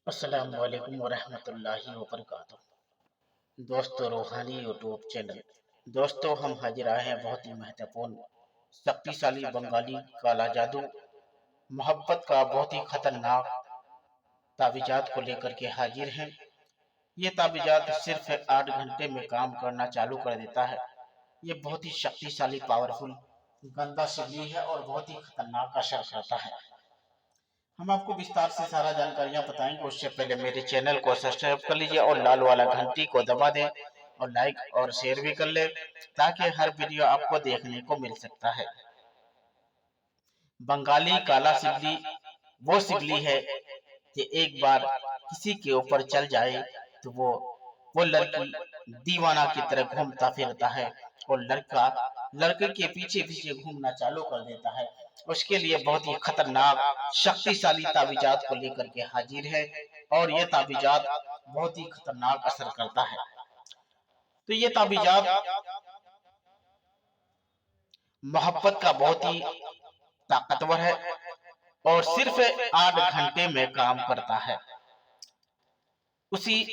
अस्सलामु अलैकुम वरहमतुल्लाहि वबरकातुहू। दोस्तों, रूहानी यूट्यूब चैनल। दोस्तों, हम हाजिर आए हैं बहुत ही महत्वपूर्ण शक्तिशाली बंगाली काला जादू मोहब्बत का बहुत ही खतरनाक ताबीजात को लेकर के हाजिर हैं। ये ताबीजात सिर्फ 8 घंटे में काम करना चालू कर देता है। ये बहुत ही शक्तिशाली पावरफुल गंदा सिल्ली है और बहुत ही खतरनाक असर करता है। हम आपको विस्तार से सारा जानकारियां बताएंगे। उससे पहले मेरे चैनल को सब्सक्राइब कर लीजिए और लाल वाला घंटी को दबा दें और लाइक और शेयर भी कर ले, ताकि हर वीडियो आपको देखने को मिल सकता है। बंगाली काला सिल्ली वो सिल्ली है कि एक बार किसी के ऊपर चल जाए तो वो लड़की दीवाना की तरह घूमता फिरता है और लड़का लड़के के पीछे पीछे घूमना चालू कर देता है। उसके लिए बहुत ही खतरनाक शक्तिशाली ताबीजात को लेकर के हाजिर है और ये ताबीजात बहुत ही खतरनाक असर करता है। तो ये ताबीजात मोहब्बत का बहुत ही ताकतवर है और सिर्फ 8 घंटे में काम करता है। उसी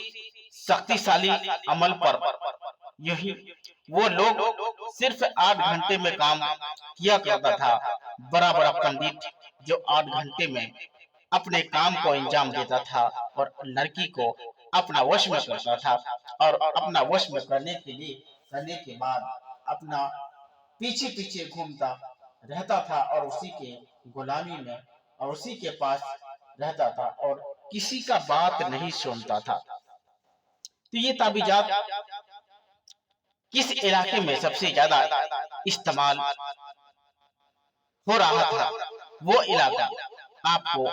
शक्तिशाली अमल पर यही वो लोग सिर्फ 8 घंटे में काम किया करता था। बड़ा बड़ा पंडित जो 8 घंटे में अपने काम को अंजाम देता था और लड़की को अपना वश में करता था और अपना वश में करने के बाद अपना पीछे पीछे घूमता रहता था और उसी के गुलामी में और उसी के पास रहता था और किसी का बात नहीं सुनता था। तो ये ताबीजात किस इलाके में सबसे ज्यादा इस्तेमाल हो रहा था, वो इलाका आपको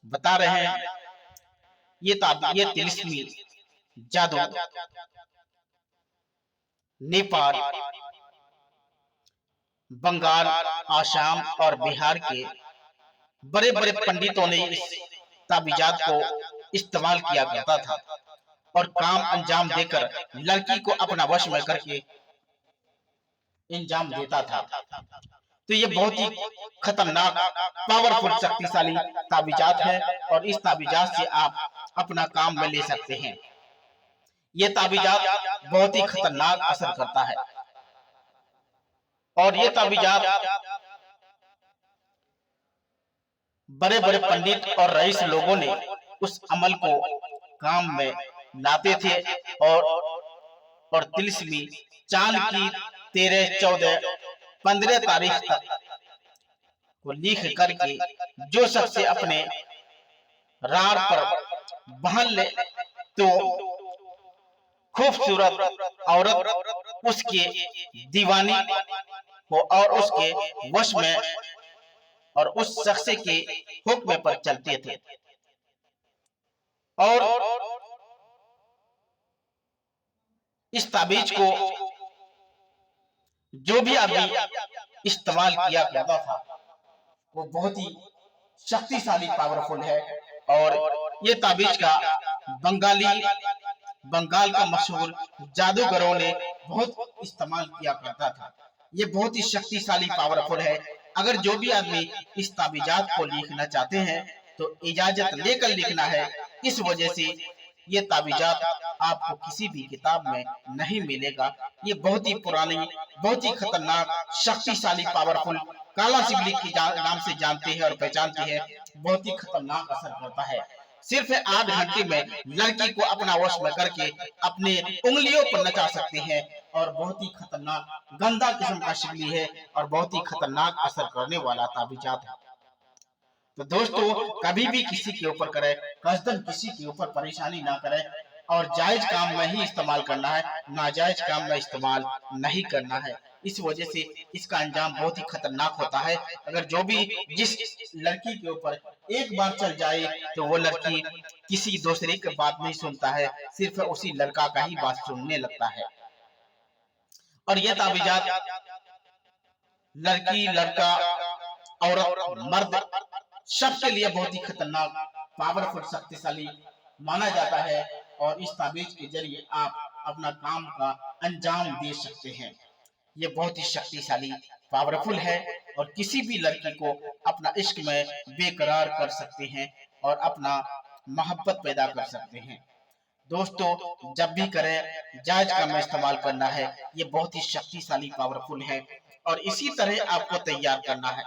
बता रहे हैं। ये तिलिस्मी जादू नेपाल, बंगाल, आसाम और बिहार के बड़े बड़े पंडितों ने इस ताबीजात को इस्तेमाल किया करता था और काम अंजाम देकर लड़की को अपना वश में करके अंजाम देता था। तो ये बहुत ही खतरनाक पावरफुल शक्तिशाली ताबीजात है और इस ताबीजात से आप अपना काम में ले सकते हैं। ये ताबीजात बहुत ही खतरनाक असर करता है और ये ताबीजात बड़े बड़े पंडित और रईस लोगों ने उस अमल को काम में लाते थे और तिलिस्मी चांद की 13, 14, 15 तारीख तक को लिख करके जो शख्स अपने रार पर बहन ले तो खूबसूरत औरत उसके दीवानी को और उसके वश में और उस शख्स के हुक्म पर चलते थे और इस ताबीज को जो भी आदमी इस्तेमाल किया करता था वो बहुत ही शक्तिशाली पावरफुल है। और ये ताबीज का बंगाल का मशहूर जादूगरों ने बहुत इस्तेमाल किया करता था। ये बहुत ही शक्तिशाली पावरफुल है। अगर जो भी आदमी इस ताबीजात को लिखना चाहते हैं तो इजाजत लेकर लिखना है। इस वजह से ये ताबीजात आपको किसी भी किताब में नहीं मिलेगा। ये बहुत ही पुरानी, बहुत ही खतरनाक, शक्तिशाली, पावरफुल काला सिल्ली के नाम से जानते हैं और पहचानते हैं। बहुत ही खतरनाक असर करता है। सिर्फ 8 घंटे में लड़की को अपना वश में करके अपने उंगलियों पर नचा सकते हैं और बहुत ही खतरनाक गंदा किस्म का सिल्ली है और बहुत ही खतरनाक असर करने वाला ताबीजात है। तो दोस्तों, कभी भी किसी के ऊपर करे, कसदन किसी के ऊपर परेशानी ना करे और जायज काम में ही इस्तेमाल करना है, नाजायज काम में इस्तेमाल नहीं करना है। इस वजह से इसका अंजाम बहुत ही खतरनाक होता है। अगर जो भी जिस लड़की के ऊपर एक बार चल जाए तो वो लड़की किसी दूसरे की बात नहीं सुनता है, सिर्फ उसी लड़का का ही बात सुनने लगता है। और ये ताबीजात लड़की, लड़का, औरत, मर्द सबके लिए बहुत ही खतरनाक, पावरफुल, शक्तिशाली माना जाता है और इस ताबीज के जरिए आप अपना काम का अंजाम दे सकते हैं। ये बहुत ही शक्तिशाली, पावरफुल है और किसी भी लड़की को अपना इश्क में बेकरार कर सकते हैं और अपना मोहब्बत पैदा कर सकते हैं। दोस्तों जब भी करें जायज का में इस्तेमाल करना है, ये बहुत ही शक्तिशाली पावरफुल है। और इसी तरह आपको तैयार करना है।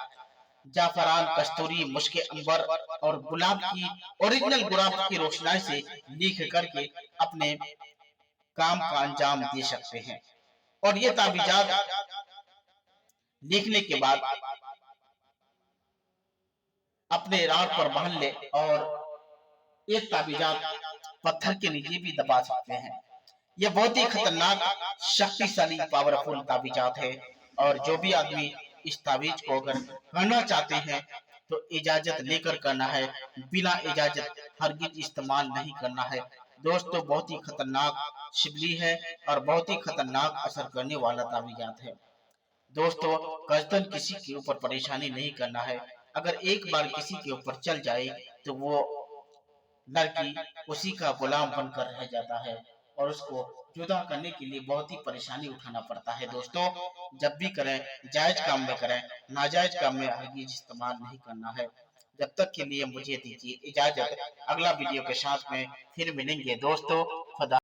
जाफरान, कस्तूरी, मुश्क अंबर और गुलाब की ओरिजिनल गुलाब की रोशनाई से लिख करके अपने काम का अंजाम दे सकते हैं। और ये ताबीजात लिखने के बाद अपने राड पर बांध ले और एक ताबीजात पत्थर के नीचे भी दबा सकते हैं। यह बहुत ही खतरनाक, शक्तिशाली, पावरफुल ताबीजात है। और जो भी आदमी इस ताबीज को अगर करना चाहते हैं तो इजाजत लेकर करना है, बिना इजाजत हरगिज इस्तेमाल नहीं करना है। दोस्तों बहुत ही खतरनाक शिबली है और बहुत ही खतरनाक असर करने वाला ताबीजात है। दोस्तों कसदन किसी के ऊपर परेशानी नहीं करना है। अगर एक बार किसी के ऊपर चल जाए तो वो लड़की उसी का गुलाम बनकर रह जाता है और उसको जुदा करने के लिए बहुत ही परेशानी उठाना पड़ता है। दोस्तों जब भी करें जायज काम में करें, नाजायज काम में हरगिज इस्तेमाल नहीं करना है। जब तक के लिए मुझे दीजिए इजाजत, अगला वीडियो के साथ में फिर मिलेंगे दोस्तों। खुदा